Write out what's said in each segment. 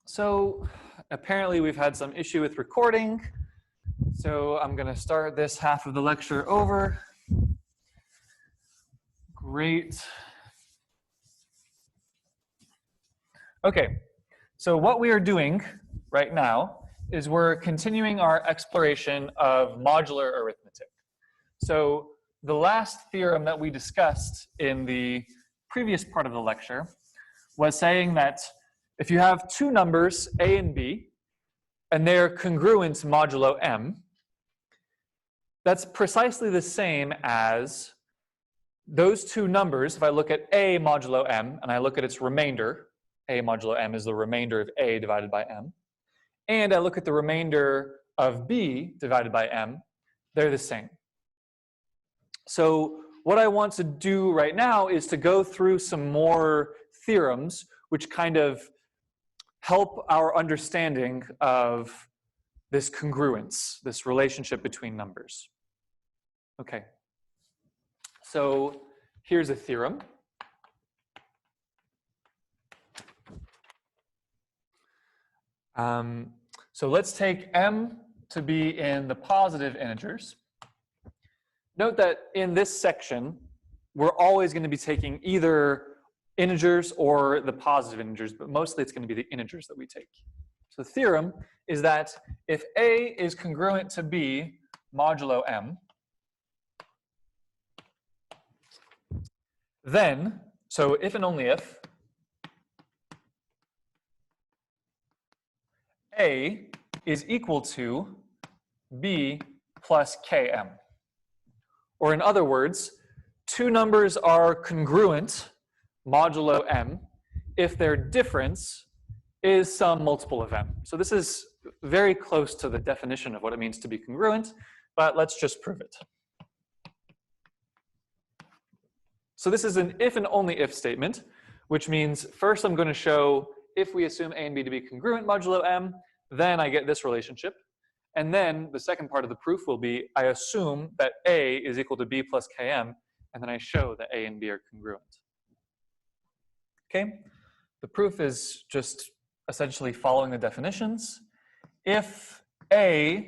So apparently we've had some issue with recording. So I'm going to start this half of the lecture over. Great. Okay, so what we are doing right now is we're continuing our exploration of modular arithmetic. So the last theorem that we discussed in the previous part of the lecture was saying that if you have two numbers, a and b, and they're congruent modulo m, that's precisely the same as those two numbers. If I look at a modulo m and I look at its remainder, a modulo m is the remainder of a divided by m, and I look at the remainder of b divided by m, they're the same. So what I want to do right now is to go through some more theorems which kind of help our understanding of this congruence, this relationship between numbers. Okay, so here's a theorem. So let's take m to be in the positive integers. Note that in this section, we're always going to be taking either integers or the positive integers, but mostly it's going to be the integers that we take. So the theorem is that if a is congruent to b modulo m, then, so if and only if, a is equal to b plus km. Or in other words, two numbers are congruent modulo m if their difference is some multiple of m. So this is very close to the definition of what it means to be congruent, but let's just prove it. So this is an if and only if statement, which means first I'm going to show if we assume a and b to be congruent modulo m, then I get this relationship. And then the second part of the proof will be I assume that a is equal to b plus km, and then I show that a and b are congruent. Okay, the proof is just essentially following the definitions. If a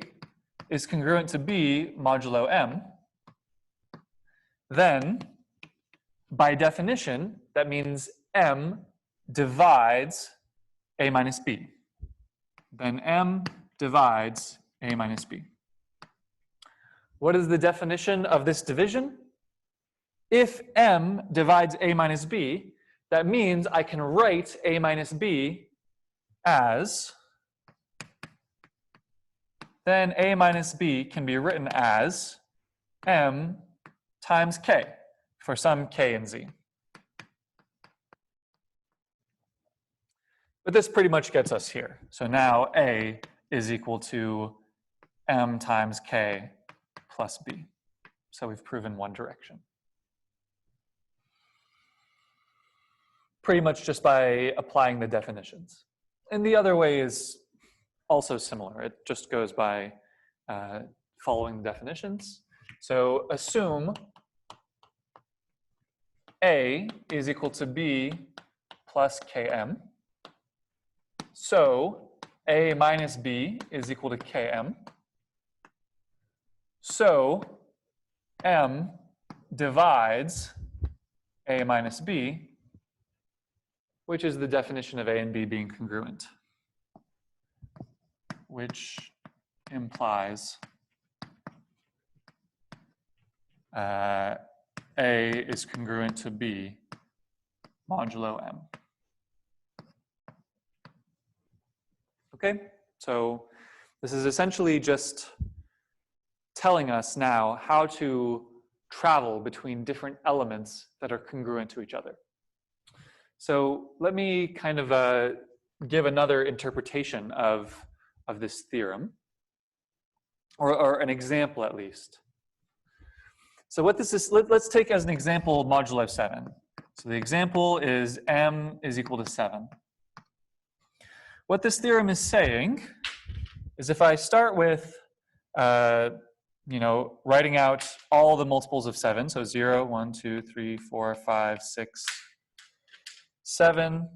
is congruent to b modulo m, then by definition, that means m divides a minus b. Then m divides a minus b. What is the definition of this division? If m divides a minus b, that means I can write a minus b as, then a minus b can be written as m times k for some k and z. But this pretty much gets us here. So now a is equal to m times k plus b. So we've proven one direction. Pretty much just by applying the definitions. And the other way is also similar. It just goes by following the definitions. So assume a is equal to b plus km. So a minus b is equal to km. So m divides a minus b, which is the definition of a and b being congruent, which implies a is congruent to b modulo m. Okay, so this is essentially just telling us now how to travel between different elements that are congruent to each other. So let me kind of give another interpretation of this theorem, or an example at least. So what this is, let's take as an example modulo 7. So the example is m is equal to 7. What this theorem is saying is if I start with writing out all the multiples of 7, so 0, 1, 2, 3, 4, 5, 6, 7,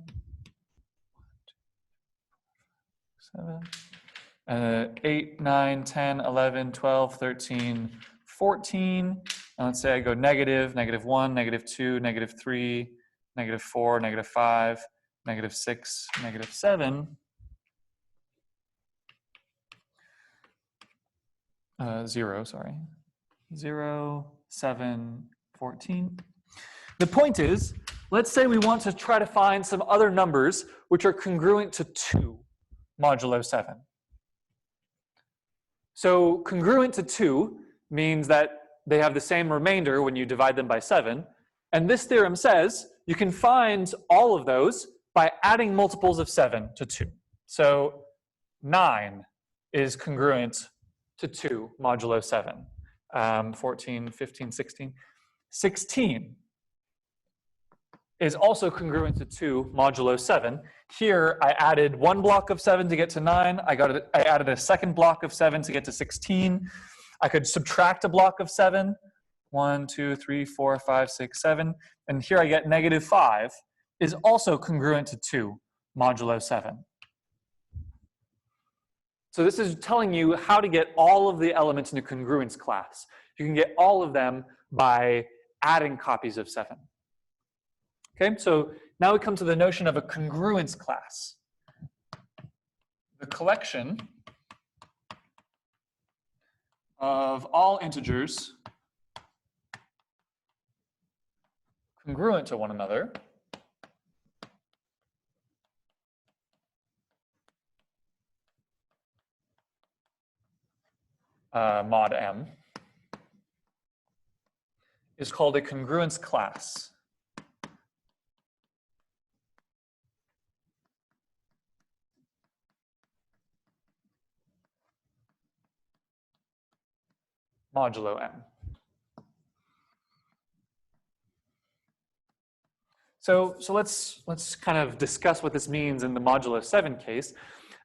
7, 8, 9, 10, 11, 12, 13, 14. And let's say I go negative, -1, -2, -3, -4, -5, -6, -7. 0, sorry. 0, 7, 14. The point is, let's say we want to try to find some other numbers which are congruent to 2 modulo 7. So congruent to 2 means that they have the same remainder when you divide them by 7. And this theorem says you can find all of those by adding multiples of 7 to 2. So 9 is congruent to 2 modulo 7. 14, 15, 16. 16 is also congruent to 2 modulo 7. Here, I added one block of 7 to get to 9. I added a second block of 7 to get to 16. I could subtract a block of 7. 1, 2, 3, 4, 5, 6, 7. And here I get -5 is also congruent to 2 modulo 7. So this is telling you how to get all of the elements in a congruence class. You can get all of them by adding copies of 7. Okay, so now we come to the notion of a congruence class. The collection of all integers congruent to one another mod M is called a congruence class. Modulo M. So let's kind of discuss what this means in the modulo 7 case.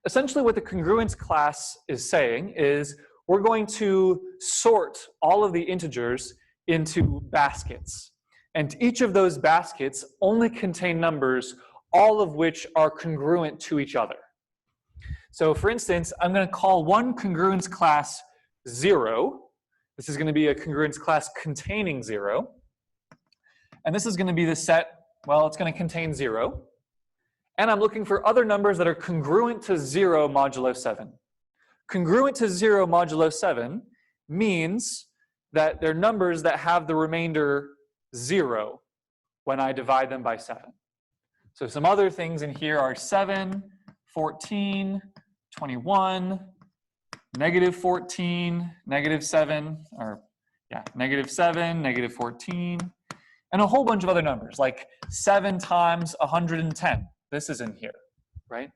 Essentially what the congruence class is saying is we're going to sort all of the integers into baskets. And each of those baskets only contain numbers, all of which are congruent to each other. So for instance, I'm going to call one congruence class 0. This is going to be a congruence class containing 0. And this is going to be the set, well, it's going to contain 0. And I'm looking for other numbers that are congruent to 0 modulo 7. Congruent to 0 modulo 7 means that they're numbers that have the remainder 0 when I divide them by 7. So some other things in here are 7, 14, 21, -14, -7, or yeah, -7, -14, and a whole bunch of other numbers, like 7 times 110. This is in here, right?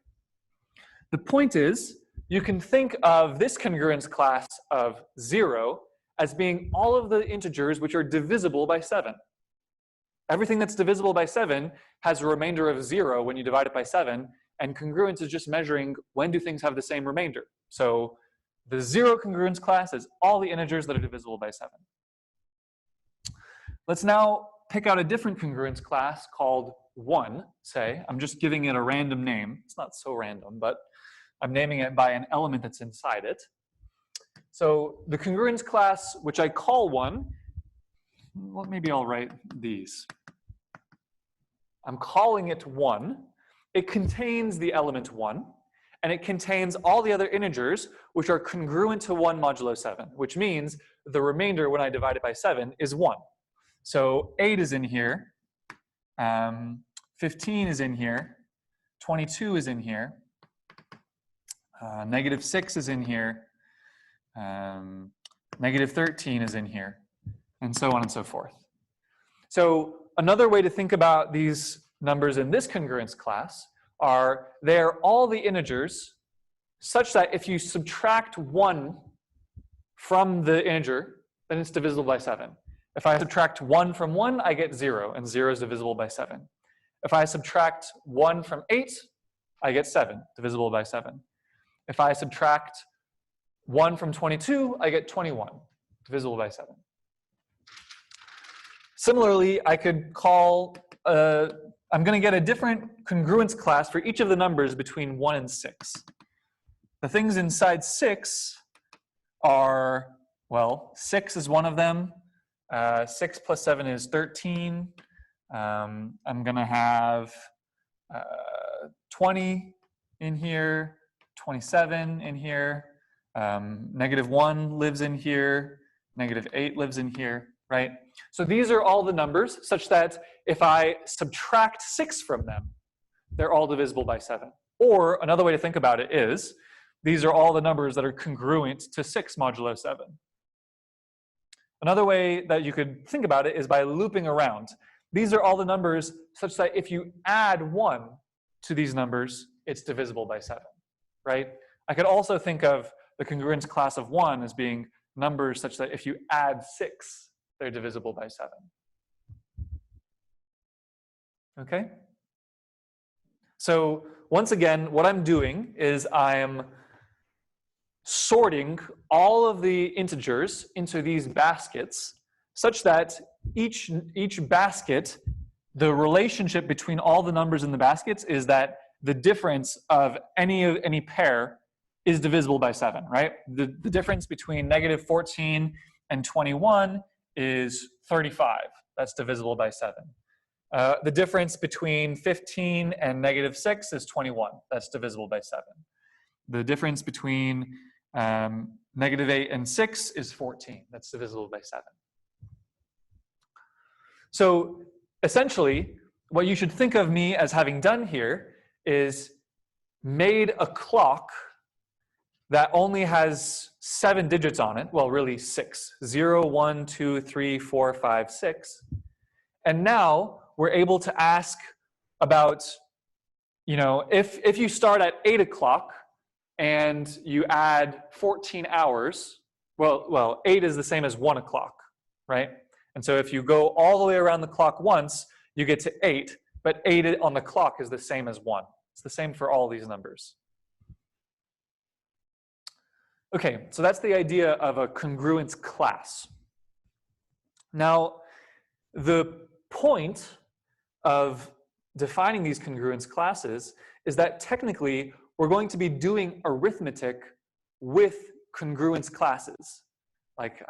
The point is, you can think of this congruence class of 0 as being all of the integers which are divisible by 7. Everything that's divisible by 7 has a remainder of 0 when you divide it by 7, and congruence is just measuring when do things have the same remainder. So the 0 congruence class is all the integers that are divisible by 7. Let's now pick out a different congruence class called 1, say. I'm just giving it a random name. It's not so random, but I'm naming it by an element that's inside it. So the congruence class, which I call 1, well, maybe I'll write these. I'm calling it 1. It contains the element 1, and it contains all the other integers which are congruent to 1 modulo 7, which means the remainder when I divide it by 7 is 1. So 8 is in here, 15 is in here, 22 is in here, -6 is in here, -13 is in here, and so on and so forth. So another way to think about these numbers in this congruence class are they're all the integers such that if you subtract 1 from the integer, then it's divisible by 7. If I subtract 1 from 1, I get 0, and 0 is divisible by 7. If I subtract 1 from 8, I get 7, divisible by 7. If I subtract 1 from 22, I get 21, divisible by 7. Similarly, I could call, I'm going to get a different congruence class for each of the numbers between 1 and 6. The things inside 6 are, well, 6 is one of them. 6 plus 7 is 13. I'm going to have 20 in here, 27 in here. -1 lives in here. -8 lives in here, right? So these are all the numbers such that if I subtract 6 from them, they're all divisible by 7. Or another way to think about it is, these are all the numbers that are congruent to 6 modulo 7. Another way that you could think about it is by looping around. These are all the numbers such that if you add 1 to these numbers, it's divisible by 7, right? I could also think of the congruence class of 1 as being numbers such that if you add 6, they're divisible by 7. Okay? So once again, what I'm doing is I'm sorting all of the integers into these baskets such that each basket, the relationship between all the numbers in the baskets is that the difference of any pair is divisible by 7, right? The difference between -14 and 21 is 35. That's divisible by 7. The difference between 15 and -6 is 21. That's divisible by 7. The difference between -8 and 6 is 14. That's divisible by 7. So essentially, what you should think of me as having done here is made a clock that only has 7 digits on it. Well, really 6. 0, 1, 2, 3, 4, 5, 6. And now we're able to ask about, you know, if you start at 8 o'clock and you add 14 hours, well, 8 is the same as 1 o'clock, right? And so if you go all the way around the clock once, you get to 8, but 8 on the clock is the same as 1. It's the same for all these numbers. Okay, so that's the idea of a congruence class. Now, the point of defining these congruence classes is that technically we're going to be doing arithmetic with congruence classes. Like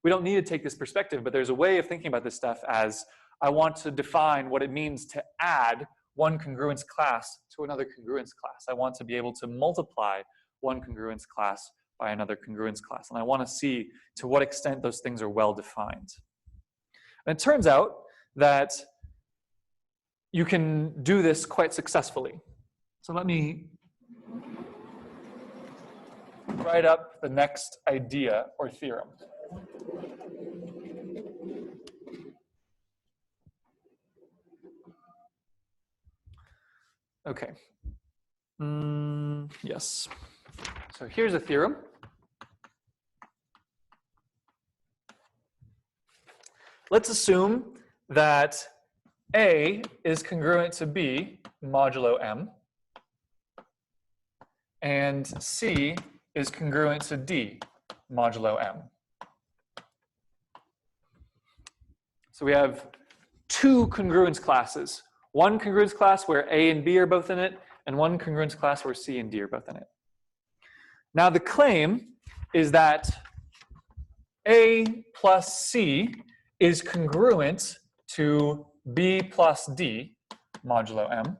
we don't need to take this perspective, but there's a way of thinking about this stuff as I want to define what it means to add one congruence class to another congruence class. I want to be able to multiply one congruence class by another congruence class. And I want to see to what extent those things are well defined. And it turns out that you can do this quite successfully. So let me write up the next idea or theorem. Okay. Yes. So here's a theorem. Let's assume that A is congruent to B modulo M, and C is congruent to D modulo M. So we have 2 congruence classes. One congruence class where A and B are both in it, and one congruence class where C and D are both in it. Now the claim is that A plus C is congruent to B plus D modulo M.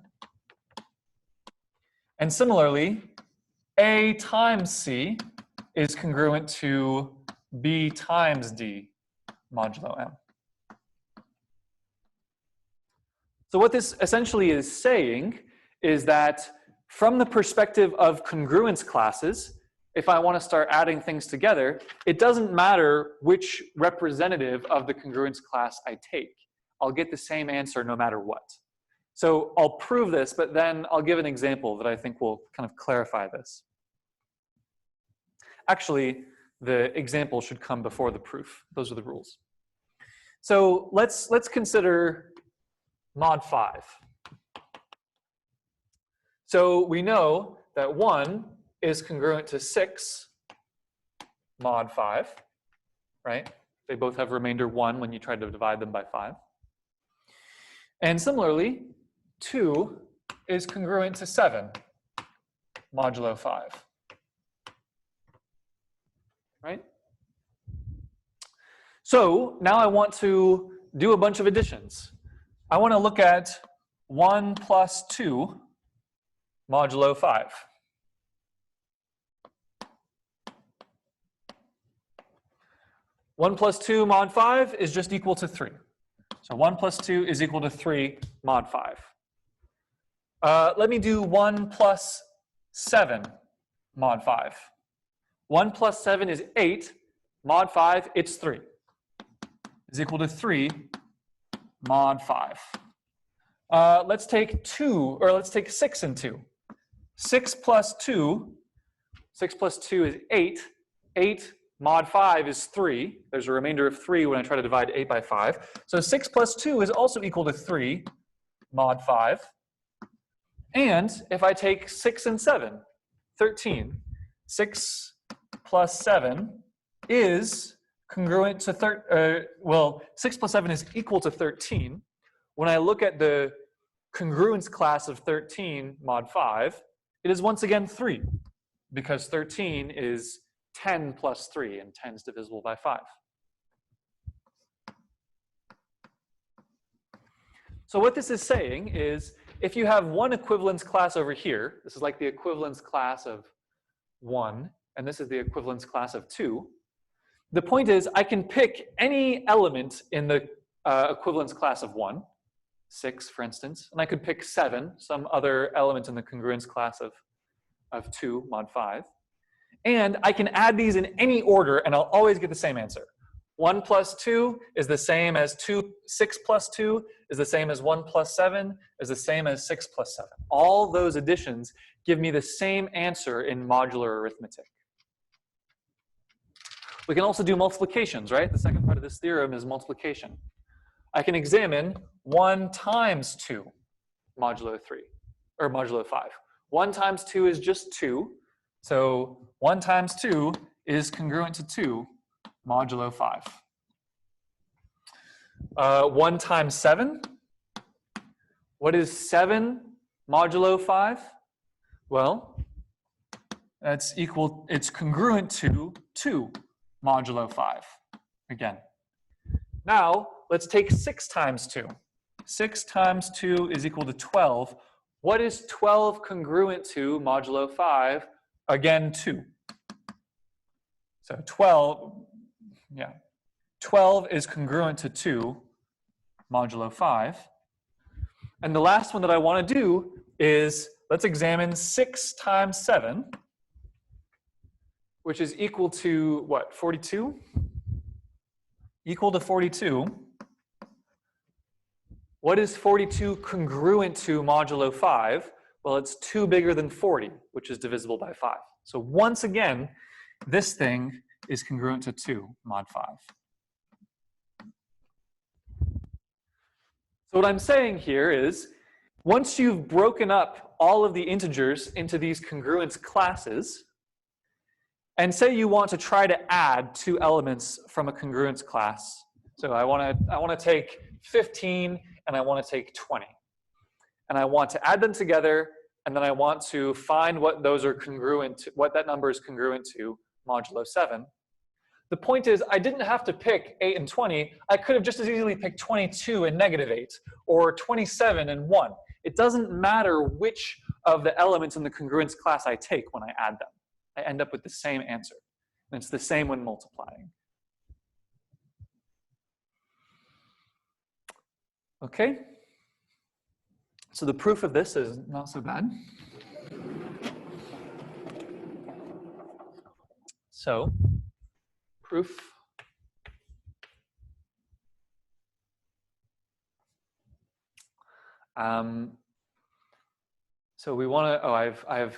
And similarly, A times C is congruent to B times D modulo M. So what this essentially is saying is that from the perspective of congruence classes, if I want to start adding things together, it doesn't matter which representative of the congruence class I take. I'll get the same answer no matter what. So I'll prove this, but then I'll give an example that I think will kind of clarify this. Actually, the example should come before the proof. Those are the rules. So let's consider mod 5. So we know that 1 is congruent to 6 mod 5, right? They both have remainder 1 when you try to divide them by 5. And similarly, 2 is congruent to 7 modulo 5. Right? So now I want to do a bunch of additions. I want to look at 1 plus 2 modulo 5. One plus 2 mod 5 is just equal to 3. So 1 plus 2 is equal to 3 mod 5. Let me do 1 plus 7 mod 5. 1 plus 7 is 8. Mod 5, it's 3. Is equal to 3 mod 5. Let's take 2, or let's take 6 and 2. 6 plus 2 is 8. 8 mod 5 is 3. There's a remainder of 3 when I try to divide 8 by 5. So 6 plus 2 is also equal to 3 mod 5. And if I take 6 and 7, 13. 6 plus 7 is congruent to, 6 plus 7 is equal to 13. When I look at the congruence class of 13 mod 5, it is once again 3, because 13 is 10 plus 3, and 10 is divisible by 5. So what this is saying is, if you have one equivalence class over here, this is like the equivalence class of 1, and this is the equivalence class of 2, the point is I can pick any element in the equivalence class of 1, 6 for instance, and I could pick 7, some other element in the congruence class of 2 mod 5, and I can add these in any order and I'll always get the same answer. 1 plus 2 is the same as 6 plus 2 is the same as 1 plus 7 is the same as 6 plus 7. All those additions give me the same answer in modular arithmetic. We can also do multiplications, right? The second part of this theorem is multiplication. I can examine 1 times 2 modulo 3, or modulo 5. 1 times 2 is just 2. So 1 times 2 is congruent to 2 modulo 5. 1 times 7. What is 7 modulo 5? Well, it's congruent to 2 modulo 5, again. Now, let's take 6 times 2. 6 times 2 is equal to 12. What is 12 congruent to modulo 5? Again, 2. So 12 is congruent to 2 modulo 5. And the last one that I want to do is, let's examine 6 times 7, which is equal to, what, 42? Equal to 42. What is 42 congruent to modulo 5? Well, it's 2 bigger than 40, which is divisible by 5. So once again, this thing is congruent to 2 mod 5. So what I'm saying here is, once you've broken up all of the integers into these congruence classes, and say you want to try to add 2 elements from a congruence class. So I want to take 15 and I want to take 20. And I want to add them together, and then I want to find what those are congruent to, what that number is congruent to modulo 7. The point is, I didn't have to pick 8 and 20. I could have just as easily picked 22 and -8, or 27 and 1. It doesn't matter which of the elements in the congruence class I take when I add them. I end up with the same answer. And it's the same when multiplying. Okay? So the proof of this is not so bad. So, proof. So we want to,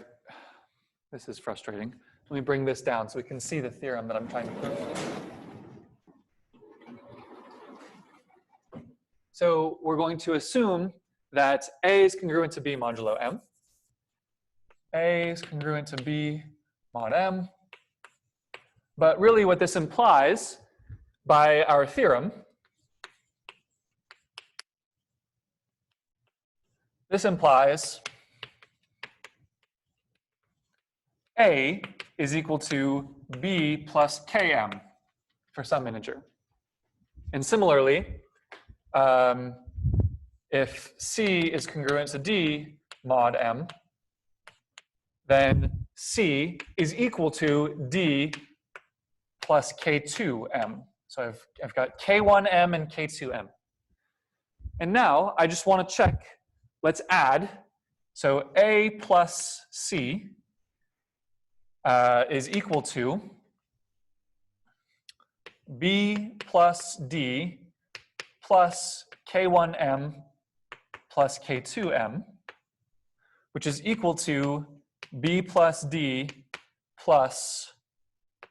this is frustrating. Let me bring this down so we can see the theorem that I'm trying to prove. So we're going to assume that A is congruent to B modulo M. A is congruent to B mod M. But really what this implies by our theorem, this implies A is equal to B plus Km for some integer. And similarly, if C is congruent to D mod M, then C is equal to D plus K2M. So I've got K1M and K2M. And now I just want to check. Let's add. So A plus C is equal to B plus D plus K1M plus K2M, which is equal to B plus D plus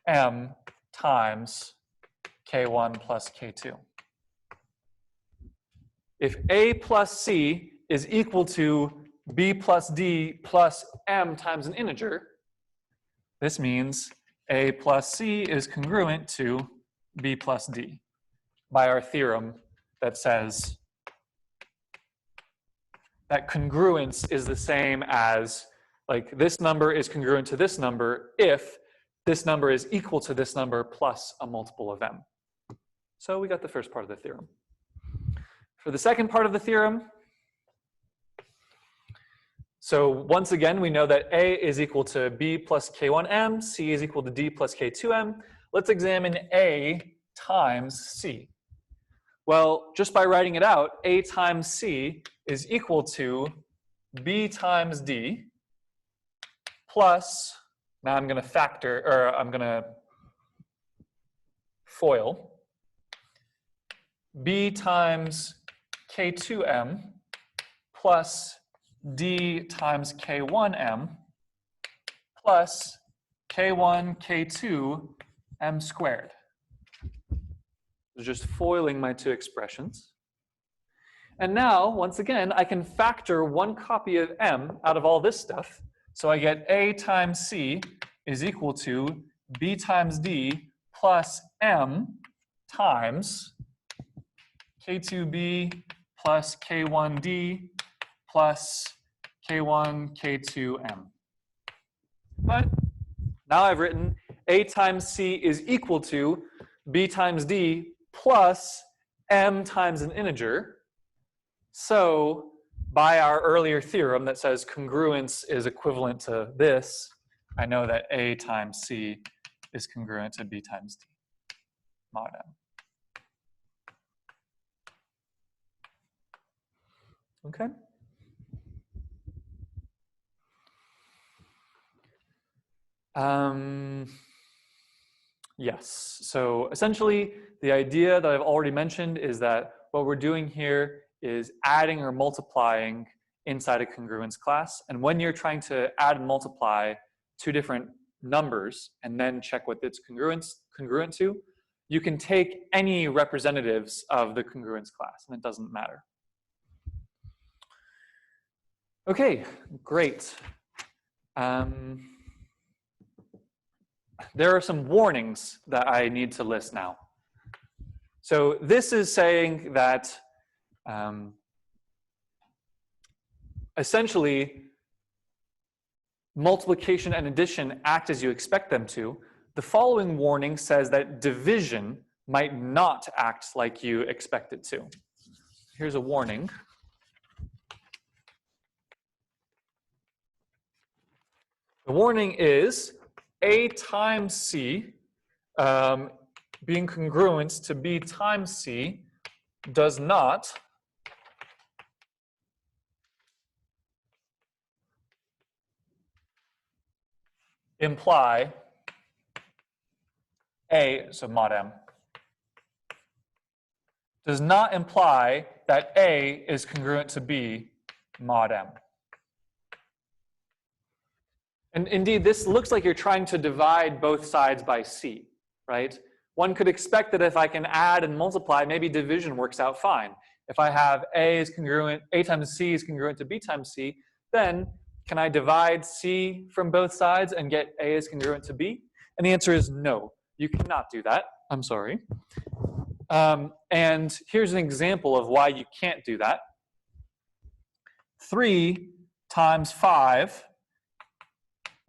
M times K1 plus K2. If A plus C is equal to B plus D plus M times an integer, this means A plus C is congruent to B plus D by our theorem that says that congruence is the same as, like, this number is congruent to this number if this number is equal to this number plus a multiple of M. So we got the first part of the theorem. For the second part of the theorem, so once again, we know that A is equal to B plus K1M, C is equal to D plus K2M. Let's examine A times C. Well, just by writing it out, A times C is equal to B times D plus, now I'm going to factor, or I'm going to FOIL, B times K2M plus D times K1M plus K1, K2, M squared. Just foiling my two expressions. And now, once again, I can factor one copy of M out of all this stuff. So I get A times C is equal to B times D plus M times K2B plus K1D plus K1, K2M. But now I've written A times C is equal to B times D plus M times an integer. So by our earlier theorem that says congruence is equivalent to this, I know that A times C is congruent to B times D mod M. Okay. Yes, so essentially the idea that I've already mentioned is that what we're doing here is adding or multiplying inside a congruence class. And when you're trying to add and multiply two different numbers and then check what it's congruent to, you can take any representatives of the congruence class and it doesn't matter. Okay, great. There are some warnings that I need to list now. So this is saying that essentially multiplication and addition act as you expect them to. The following warning says that division might not act like you expect it to. Here's a warning. The warning is A times C being congruent to B times C does not imply A, so mod M, does not imply that A is congruent to B mod M. And indeed, this looks like you're trying to divide both sides by C, right? One could expect that if I can add and multiply, maybe division works out fine. If I have A is congruent, A times C is congruent to B times C, then can I divide C from both sides and get A is congruent to B? And the answer is no, you cannot do that. I'm sorry. And here's an example of why you can't do that. 3 times 5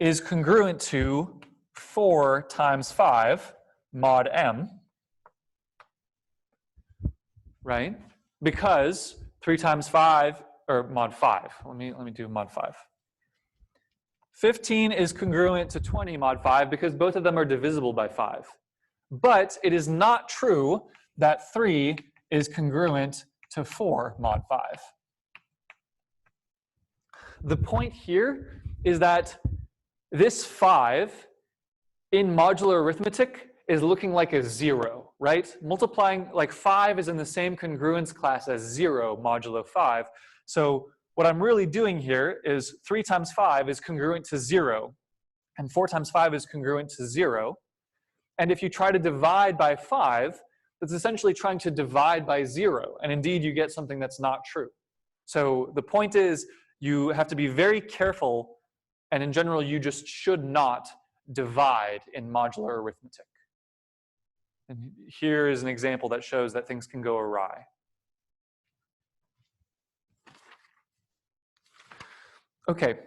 is congruent to 4 times 5 mod m, right? Because 3 times 5, or mod 5. Let me do mod 5. 15 is congruent to 20 mod 5 because both of them are divisible by 5. But it is not true that 3 is congruent to 4 mod 5. The point here is that this 5 in modular arithmetic is looking like a 0, right? Multiplying, like 5 is in the same congruence class as 0 modulo 5. So what I'm really doing here is 3 times 5 is congruent to 0, and 4 times 5 is congruent to 0. And if you try to divide by 5, that's essentially trying to divide by 0. And indeed, you get something that's not true. So the point is, you have to be very careful, and in general, you just should not divide in modular arithmetic. And here is an example that shows that things can go awry. Okay.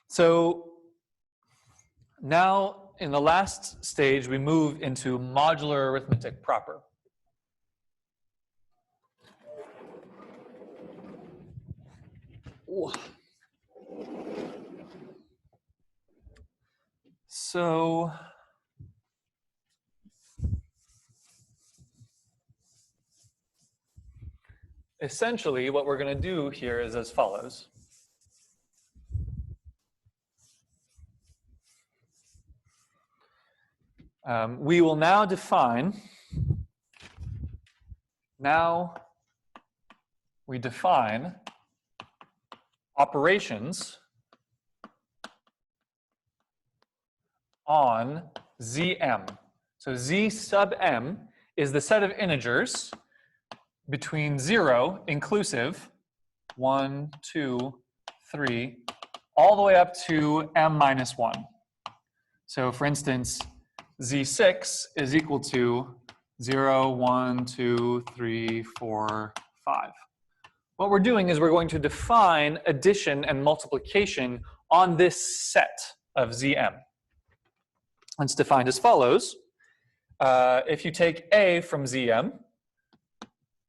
So now, in the last stage, we move into modular arithmetic proper. So essentially, what we're going to do here is as follows. We will now define, we define operations on Zm. So Z sub m is the set of integers between 0 inclusive, 1, 2, 3, all the way up to m minus 1. So for instance, Z6 is equal to 0, 1, 2, 3, 4, 5. What we're doing is we're going to define addition and multiplication on this set of Zm. It's defined as follows. If you take a from Zm,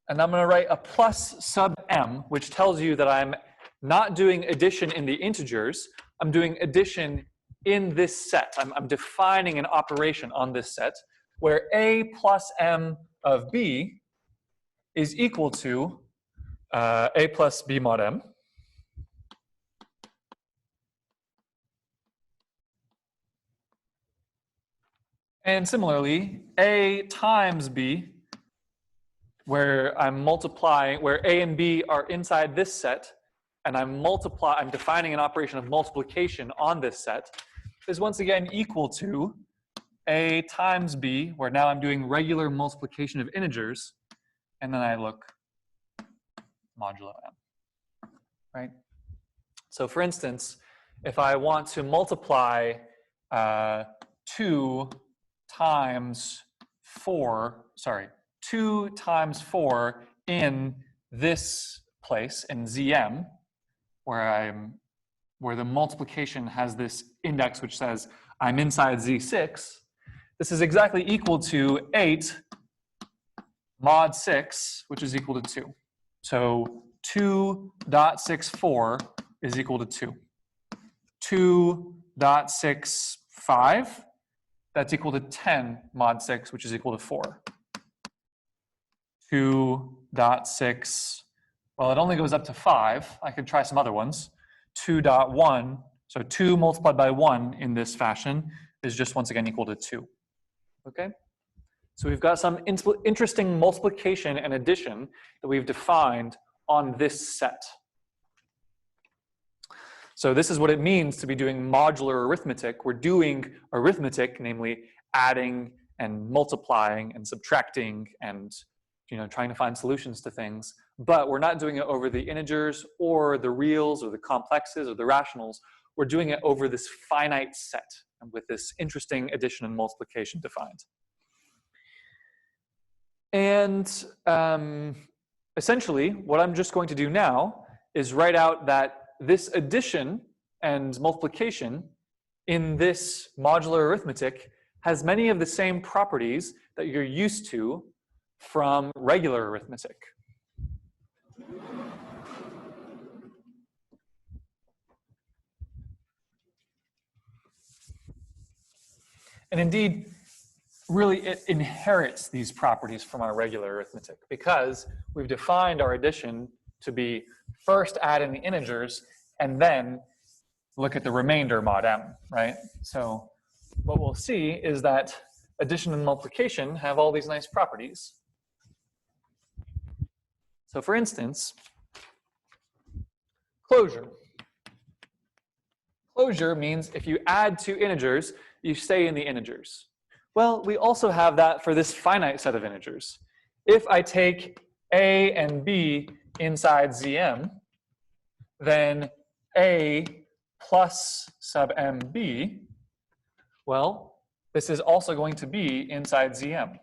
and I'm going to write a plus sub m, which tells you that I'm not doing addition in the integers, I'm doing addition in this set. I'm defining an operation on this set where a plus m of b is equal to a plus b mod m. And similarly, a times b, where I'm multiplying, where a and b are inside this set, and I'm defining an operation of multiplication on this set, is once again equal to a times b, where now I'm doing regular multiplication of integers, and then I look modulo m, right? So for instance, if I want to multiply 2 times 4 in this place, in Zm, where the multiplication has this index which says I'm inside Z6, this is exactly equal to 8 mod 6, which is equal to 2. So 2.64 is equal to 2. 2.65, that's equal to 10 mod 6, which is equal to 4. 2.6, well, it only goes up to 5. I could try some other ones. 2.1, so 2 multiplied by 1 in this fashion is just once again equal to 2. Okay? So we've got some interesting multiplication and addition that we've defined on this set. So this is what it means to be doing modular arithmetic. We're doing arithmetic, namely adding and multiplying and subtracting and trying to find solutions to things, but we're not doing it over the integers or the reals or the complexes or the rationals. We're doing it over this finite set and with this interesting addition and multiplication defined. And essentially, what I'm just going to do now is write out that this addition and multiplication in this modular arithmetic has many of the same properties that you're used to from regular arithmetic. And indeed, really it inherits these properties from our regular arithmetic because we've defined our addition to be first add in the integers and then look at the remainder mod m, right? So what we'll see is that addition and multiplication have all these nice properties. So for instance, closure. Closure means if you add two integers, you stay in the integers. Well, we also have that for this finite set of integers. If I take a and b inside Zm, then a plus sub mb, well, this is also going to be inside Zm.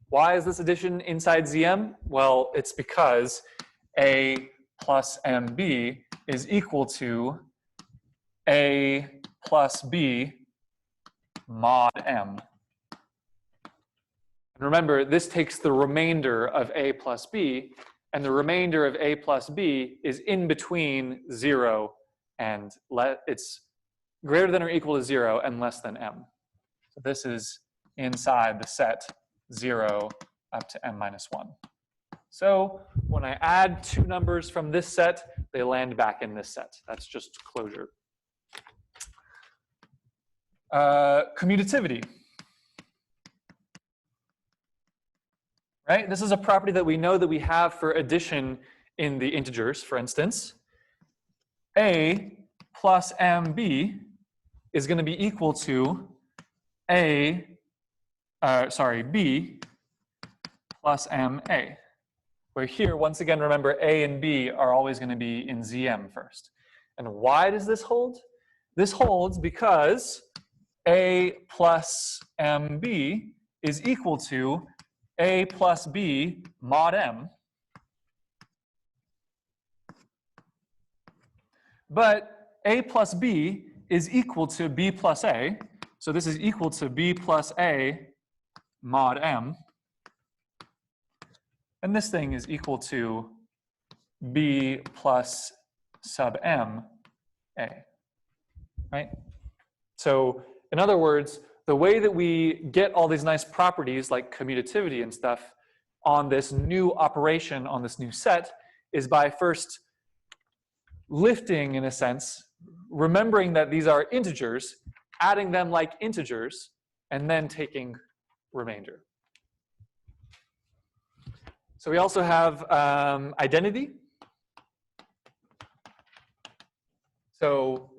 Why is this addition inside Zm? Well, it's because a plus mb is equal to a plus b mod m. And remember, this takes the remainder of a plus b, and the remainder of a plus b is in between 0 and it's greater than or equal to 0 and less than m. So this is inside the set 0 up to m minus 1. So when I add two numbers from this set, they land back in this set. That's just closure. Commutativity. Right? This is a property that we know that we have for addition in the integers, for instance. A plus mb is going to be equal to b plus ma. Where here, once again, remember a and b are always going to be in Zm first. And why does this hold? This holds because a plus mb is equal to a plus b mod m. But a plus b is equal to b plus a. So this is equal to b plus a mod m. And this thing is equal to b plus sub m a. Right? So in other words, the way that we get all these nice properties like commutativity and stuff on this new operation, on this new set, is by first lifting, in a sense, remembering that these are integers, adding them like integers, and then taking remainder. So we also have identity. So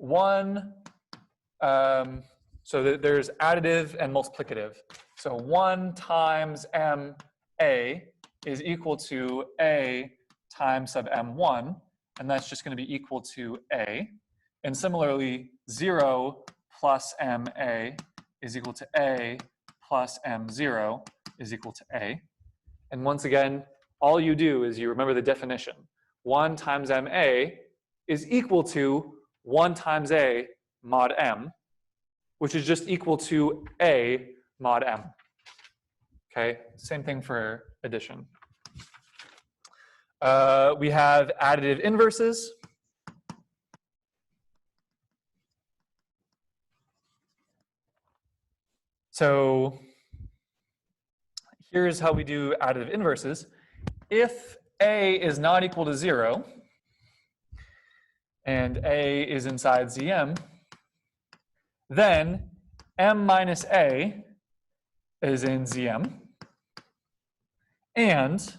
there's additive and multiplicative. So 1 times ma is equal to a times sub m1, and that's just going to be equal to a. And similarly, 0 plus ma is equal to a plus m0 is equal to a. And once again, all you do is you remember the definition. 1 times ma is equal to 1 times a mod m, which is just equal to a mod m. Okay, same thing for addition. We have additive inverses. So here's how we do additive inverses. If a is not equal to 0, and a is inside Zm, then m minus a is in Zm, and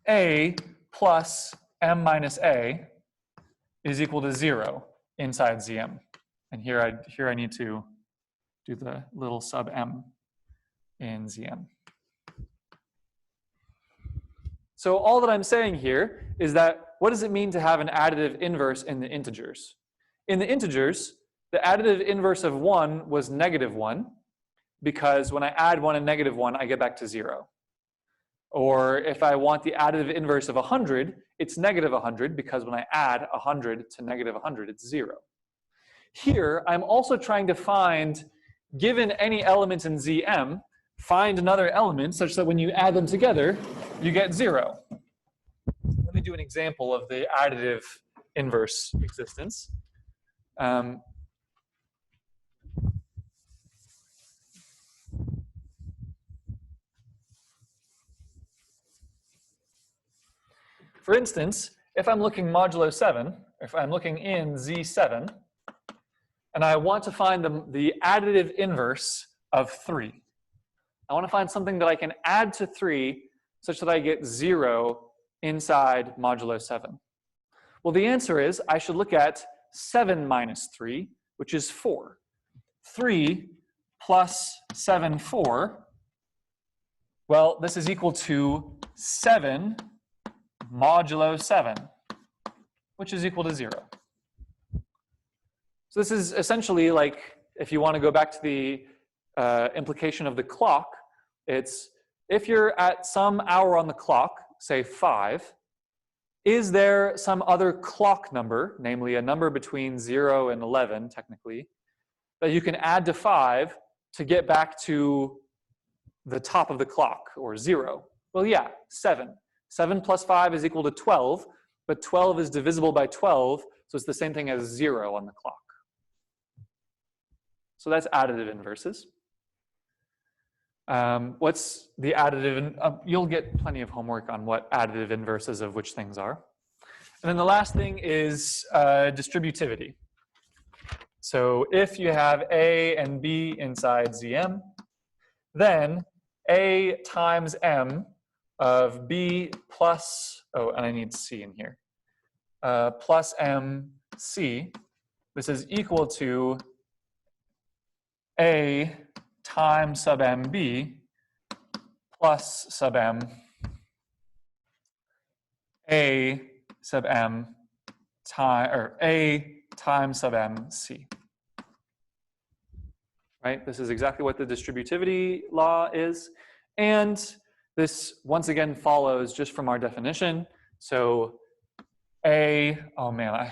a plus m minus a is equal to 0 inside Zm. And here I need to do the little sub m in Zm. So all that I'm saying here is that what does it mean to have an additive inverse in the integers? In the integers, the additive inverse of 1 was -1, because when I add 1 and -1, I get back to 0. Or if I want the additive inverse of 100, it's negative 100, because when I add 100 to negative 100, it's 0. Here, I'm also trying to find, given any elements in Zm, find another element such that when you add them together, you get 0. Let me do an example of the additive inverse existence. For instance, if I'm looking modulo 7, if I'm looking in Z7, and I want to find the additive inverse of 3. I want to find something that I can add to 3 such that I get 0 inside modulo 7. Well, the answer is I should look at 7 minus 3, which is 4. 3 plus 7, 4. Well, this is equal to 7 modulo 7, which is equal to 0. So this is essentially like, if you want to go back to the implication of the clock, it's if you're at some hour on the clock, say 5, is there some other clock number, namely a number between 0 and 11, technically, that you can add to 5 to get back to the top of the clock, or 0? Well, yeah, 7. 7 plus 5 is equal to 12, but 12 is divisible by 12, so it's the same thing as 0 on the clock. So that's additive inverses. What's the additive? You'll get plenty of homework on what additive inverses of which things are. And then the last thing is distributivity. So if you have A and B inside Zm, then A times M of B plus, oh, and I need C in here, plus MC, this is equal to A times sub MB plus sub M, A sub M time, or A times sub MC. Right? This is exactly what the distributivity law is. And this, once again, follows just from our definition. So A, oh man,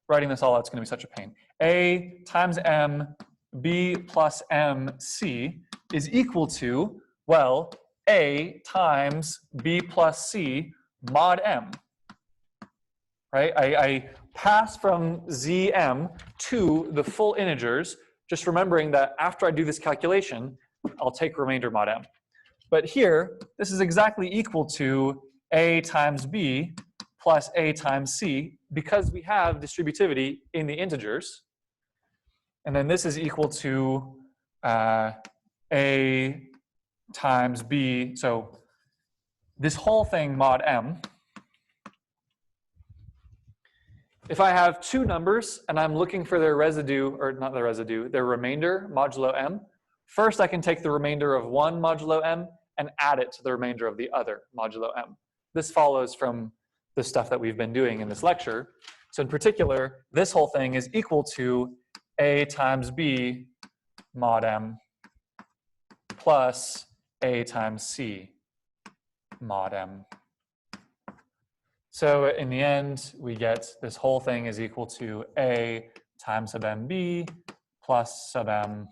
writing this all out is going to be such a pain. A times M, B plus M, C is equal to, well, A times B plus C mod M. Right? I pass from Zm to the full integers, just remembering that after I do this calculation, I'll take remainder mod M. But here, this is exactly equal to A times B plus A times C, because we have distributivity in the integers. And then this is equal to A times B. So this whole thing mod M. If I have two numbers and I'm looking for their residue, or not their residue, their remainder modulo M, first I can take the remainder of one modulo M and add it to the remainder of the other modulo M. This follows from the stuff that we've been doing in this lecture. So in particular, this whole thing is equal to A times B mod M plus A times C mod M. So in the end, we get this whole thing is equal to A times sub MB plus sub M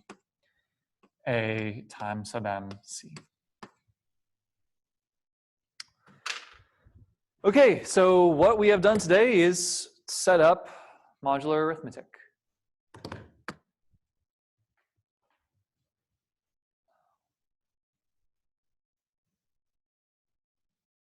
A times sub MC. Okay, so what we have done today is set up modular arithmetic.